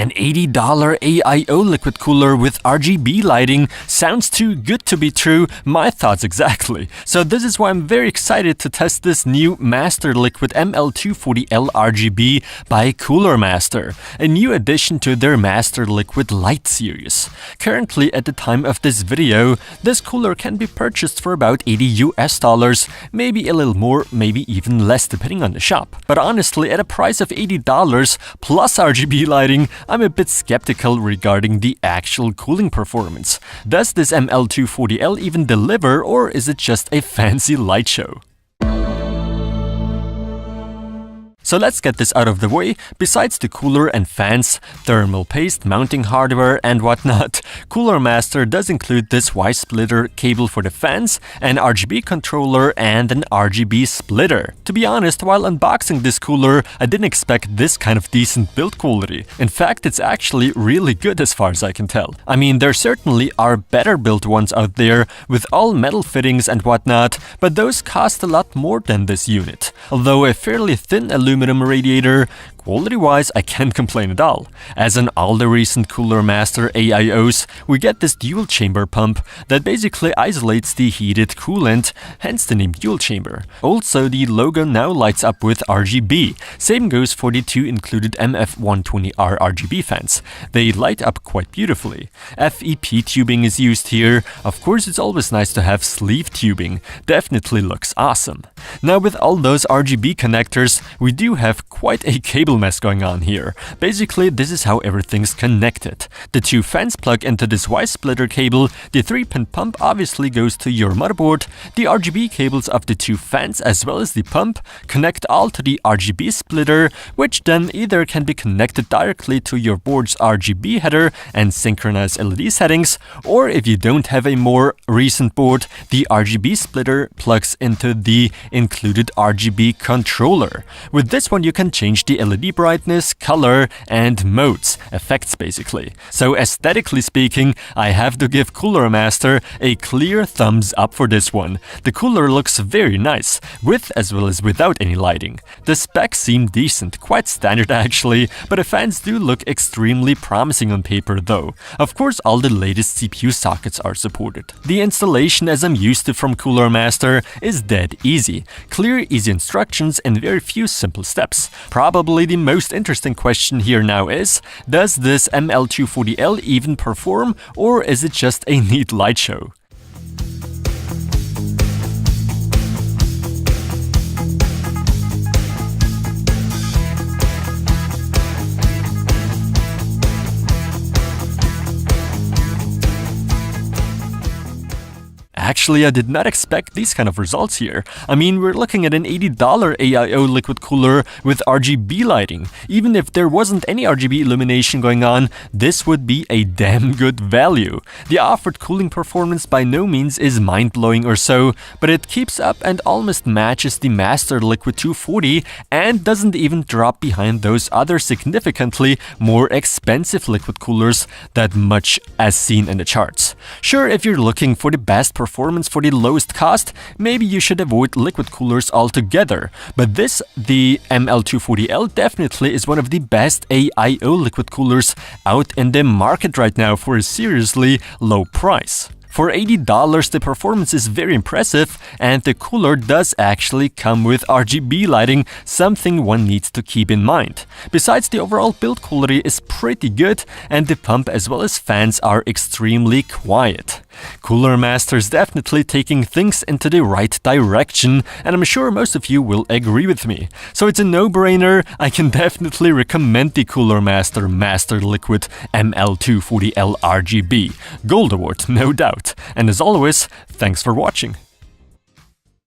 An $80 AIO liquid cooler with RGB lighting sounds too good to be true, my thoughts exactly. So this is why I'm very excited to test this new MasterLiquid ML240L RGB by Cooler Master, a new addition to their MasterLiquid Light series. Currently, at the time of this video, this cooler can be purchased for about $80 US, maybe a little more, maybe even less depending on the shop. But honestly, at a price of $80 plus RGB lighting, I'm a bit skeptical regarding the actual cooling performance. Does this ML240L even deliver, or is it just a fancy light show? So let's get this out of the way. Besides the cooler and fans, thermal paste, mounting hardware and whatnot, Cooler Master does include this Y-splitter cable for the fans, an RGB controller and an RGB splitter. To be honest, while unboxing this cooler, I didn't expect this kind of decent build quality. In fact, it's actually really good as far as I can tell. I mean, there certainly are better built ones out there with all metal fittings and whatnot, but those cost a lot more than this unit. Although a fairly thin aluminum radiator, quality-wise, I can't complain at all. As in all the recent Cooler Master AIOs, we get this dual chamber pump that basically isolates the heated coolant, hence the name dual chamber. Also, the logo now lights up with RGB. Same goes for the two included MF120R RGB fans. They light up quite beautifully. FEP tubing is used here. Of course, it's always nice to have sleeve tubing. Definitely looks awesome. Now, with all those RGB connectors, we do have quite a cable mess going on here. Basically, this is how everything's connected. The two fans plug into this Y-splitter cable, the 3-pin pump obviously goes to your motherboard, the RGB cables of the two fans as well as the pump connect all to the RGB splitter, which then either can be connected directly to your board's RGB header and synchronize LED settings, or if you don't have a more recent board, the RGB splitter plugs into the included RGB controller. With this one, you can change the LED brightness, color, and modes, effects basically. So aesthetically speaking, I have to give Cooler Master a clear thumbs up for this one. The cooler looks very nice, with as well as without any lighting. The specs seem decent, quite standard actually, but the fans do look extremely promising on paper though. Of course, all the latest CPU sockets are supported. The installation, as I'm used to from Cooler Master, is dead easy. Clear, easy instructions and very few simple steps. Probably the most interesting question here now is, does this ML240L even perform, or is it just a neat light show? Actually, I did not expect these kind of results here. I mean, we're looking at an $80 AIO liquid cooler with RGB lighting. Even if there wasn't any RGB illumination going on, this would be a damn good value. The offered cooling performance by no means is mind-blowing or so, but it keeps up and almost matches the MasterLiquid 240 and doesn't even drop behind those other significantly more expensive liquid coolers that much as seen in the charts. Sure, if you're looking for the best performance for the lowest cost, maybe you should avoid liquid coolers altogether. But this, the ML240L, definitely is one of the best AIO liquid coolers out in the market right now for a seriously low price. For $80, the performance is very impressive, and the cooler does actually come with RGB lighting, something one needs to keep in mind. Besides, the overall build quality is pretty good, and the pump as well as fans are extremely quiet. Cooler Master is definitely taking things into the right direction, and I'm sure most of you will agree with me. So it's a no-brainer. I can definitely recommend the Cooler Master MasterLiquid ML240L RGB. Gold award, no doubt. And as always, thanks for watching.